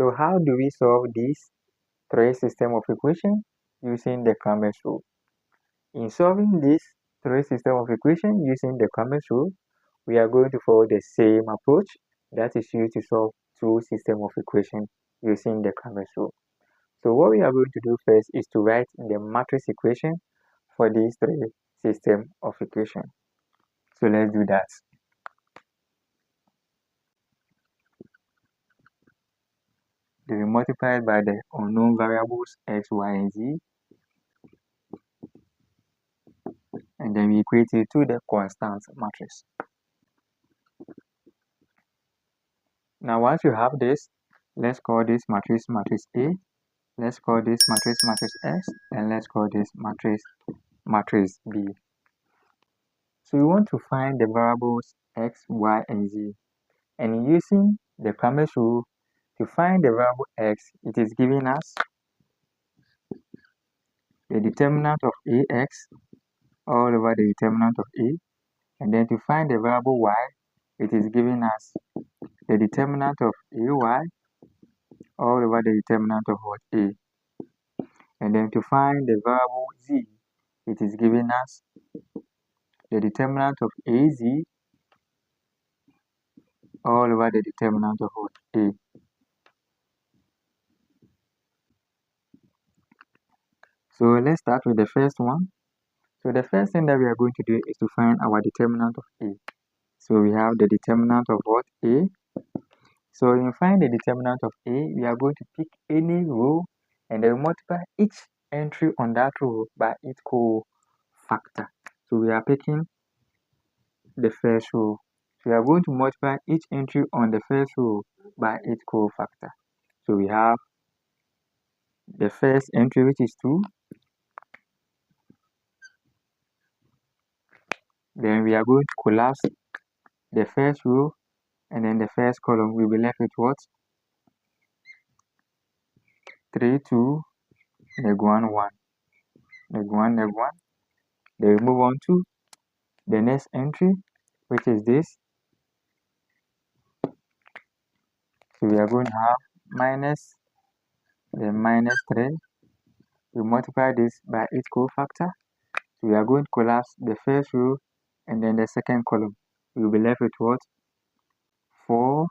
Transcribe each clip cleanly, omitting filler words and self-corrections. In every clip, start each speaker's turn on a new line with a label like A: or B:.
A: So how do we solve these three system of equation using the Cramer's rule? In solving this three system of equation using the Cramer's rule, we are going to follow the same approach that is used to solve two system of equation using the Cramer's rule. So what we are going to do first is to write the matrix equation for these three system of equation. So let's do that. They will multiply by the unknown variables x, y, and z, and then we equate it to the constant matrix. Now once you have this, let's call this matrix matrix A, let's call this matrix matrix S, and let's call this matrix matrix B. So we want to find the variables x, y, and z, and using the Cramer's rule, to find the variable x, it is giving us the determinant of ax all over the determinant of a, and then to find the variable y, it is giving us the determinant of ay all over the determinant of what? A. And then to find the variable z, it is giving us the determinant of az all over the determinant of what? A. So let's start with the first one. So the first thing that we are going to do is to find our determinant of A. So we have the determinant of what? A. So when you find the determinant of A, we are going to pick any row and then multiply each entry on that row by its cofactor. So we are picking the first row. So we are going to multiply each entry on the first row by its cofactor. So we have the first entry, which is 2. Then we are going to collapse the first row, and then the first column will be left with what? 3, 2, neg 1, 1. Neg 1, neg 1. Then we move on to the next entry, which is this. So we are going to have minus, then minus 3. We multiply this by its cofactor. So we are going to collapse the first row and then the second column. We will be left with what? 4.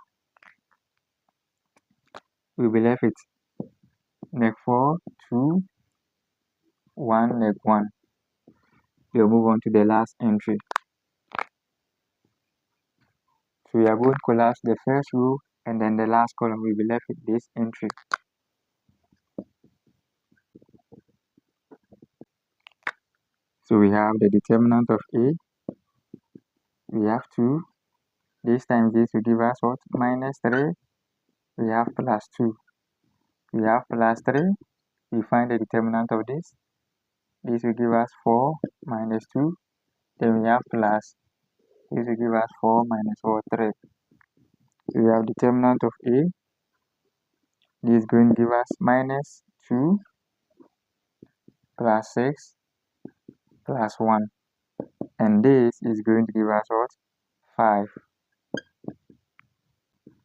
A: We will be left with neg 4, 2, 1, neg 1. We'll move on to the last entry. So we are going to collapse the first row and then the last column. We'll be left with this entry. So we have the determinant of A. We have 2. This times this will give us what? Minus 3. We have plus 2. We have plus 3. We find the determinant of this. This will give us 4 minus 2. Then we have plus. This will give us 4 minus 4, 3. So we have determinant of A. This is going to give us minus 2 plus 6 plus 1. And this is going to give us what? 5.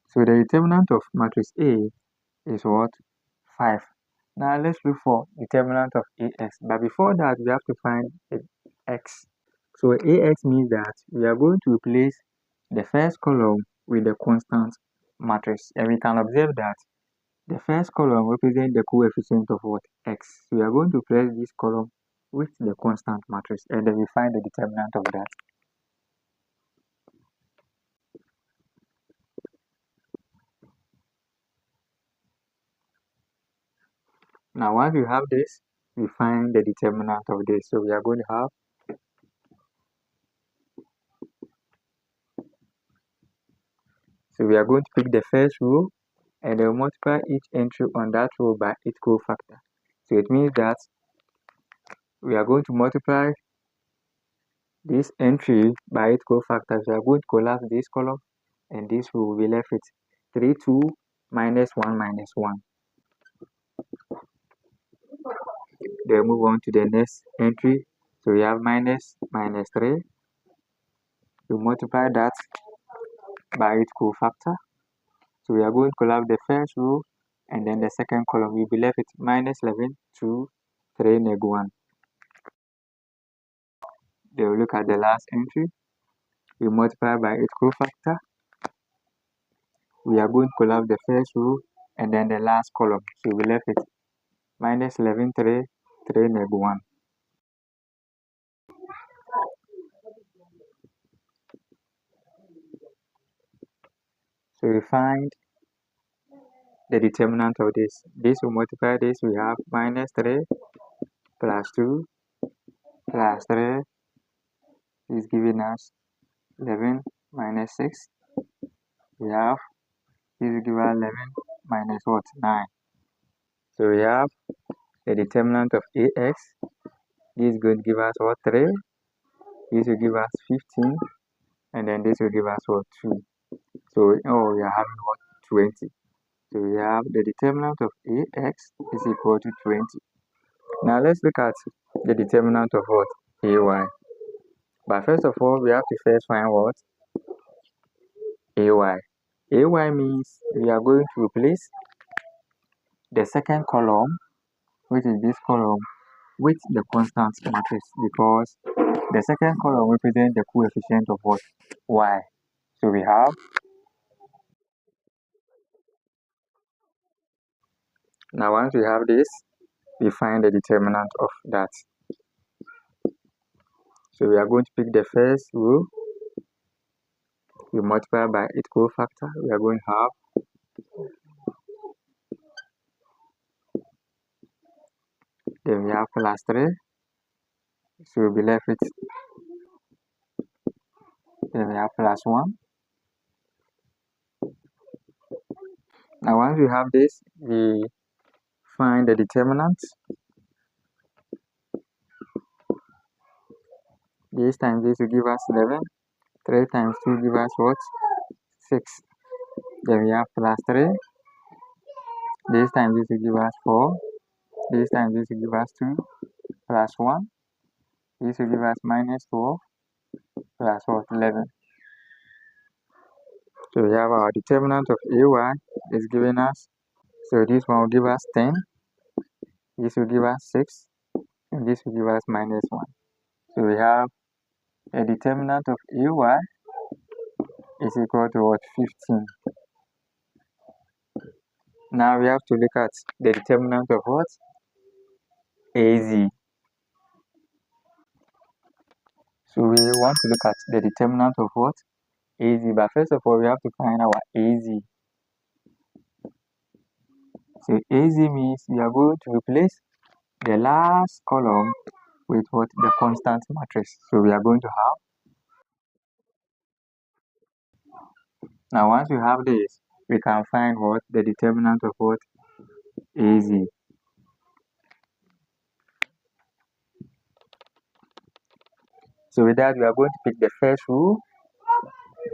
A: So the determinant of matrix A is what? 5. Now let's look for determinant of AX. But before that, we have to find X. So AX means that we are going to replace the first column with the constant matrix. And we can observe that the first column represents the coefficient of what? X. So we are going to replace this column with the constant matrix, and then we find the determinant of that. Now once we have this, we find the determinant of this. So we are going to have we are going to pick the first row and then multiply each entry on that row by its cofactor. So it means that we are going to multiply this entry by its cofactor. So we are going to collapse this column and this row will be left with 3, 2, minus 1, minus 1. Then move on to the next entry. So we have minus 3. We multiply that by its cofactor. So we are going to collapse the first row and then the second column will be left with minus 11, 2, 3, neg 1. Then we look at the last entry. We multiply by its cofactor. We are going to collapse the first row and then the last column. So we left with minus 11, 3, 3, neg 1. So we find the determinant of this. This will multiply this. We have minus 3 plus 2 plus 3 is giving us 11 minus 6. We have this will give us 11 minus what? 9. So we have the determinant of AX. This is going to give us what? 3. This will give us 15. And then this will give us what? 2. So we are having what? 20. So we have the determinant of AX is equal to 20. Now let's look at the determinant of what? AY. But first of all, we have to first find what? AY. AY means we are going to replace the second column, which is this column, with the constant matrix, because the second column represents the coefficient of what? Y. So we have, now once we have this, we find the determinant of that. So we are going to pick the first row, we multiply by its cofactor, we are going to have then we have plus 3, so we'll be left with, then we have plus 1. Now once we have this, we find the determinant. This times this will give us 11. 3 times 2 give us what? 6. Then we have plus 3. This times this will give us 4. This times this will give us 2. Plus 1. This will give us minus 12. Plus what? 11. So we have our determinant of AY is giving us. So this one will give us 10. This will give us 6. And this will give us minus 1. So we have a determinant of AY is equal to what? 15. Now we have to look at the determinant of what? AZ. So we want to look at the determinant of what? AZ. But first of all, we have to find our AZ. So AZ means we are going to replace the last column with what? The constant matrix. So we are going to have. Now once we have this, we can find what? The determinant of what? AZ. So with that, we are going to pick the first row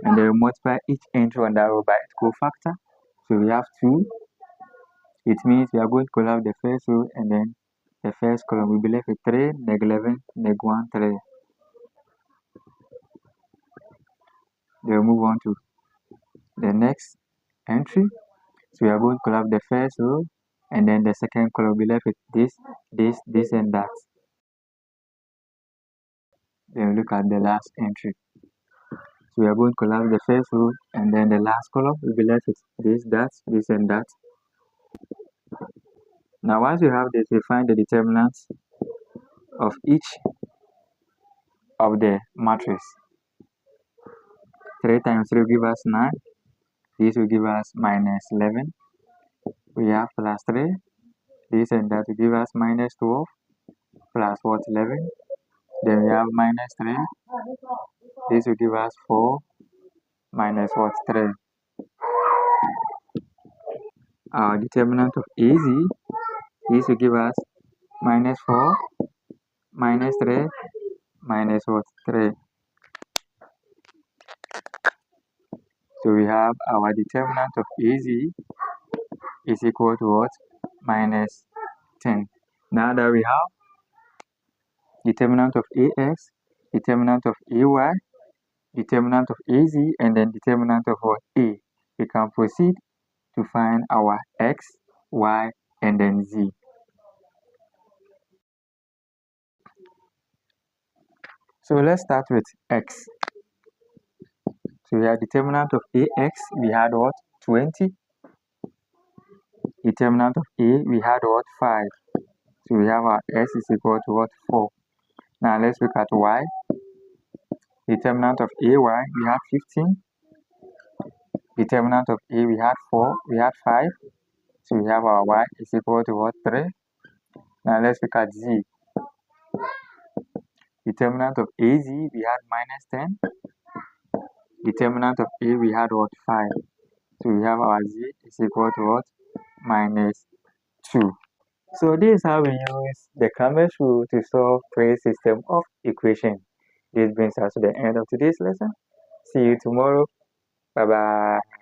A: and then multiply each entry on that row by its cofactor. So we have 2. It means we are going to collapse the first row and then the first column will be left with 3, neg 11, neg 1, 3. Then we move on to the next entry. So we are going to collapse the first row and then the second column will be left with this, and that. Then we look at the last entry. So we are going to collapse the first row and then the last column will be left with this, and that. Now once we have this, we find the determinants of each of the matrix. 3 times 3 will give us 9. This will give us minus 11. We have plus 3. This and that will give us minus 12. Plus what? 11. Then we have minus 3. This will give us 4. Minus what? 3. Our determinant of AZ, this will give us minus 4. Minus 3. Minus what? 3. So we have our determinant of AZ is equal to what? Minus 10. Now that we have determinant of AX, determinant of AY, determinant of AZ, and then determinant of what? A, we can proceed to find our X, y, and then z. So let's start with x. So we have determinant of ax, we had what? 20. Determinant of a, we had what? 5. So we have our s is equal to what? 4. Now let's look at y. Determinant of ay, we have 15. Determinant of a, we had 4. We had 5. So we have our y is equal to what? 3. Now let's look at z. Determinant of az, we had minus 10. Determinant of a, we had what? 5. So we have our z is equal to what? Minus 2. So this is how we use the Cramer's rule to solve three system of equation. This brings us to the end of today's lesson. See you tomorrow. Bye bye.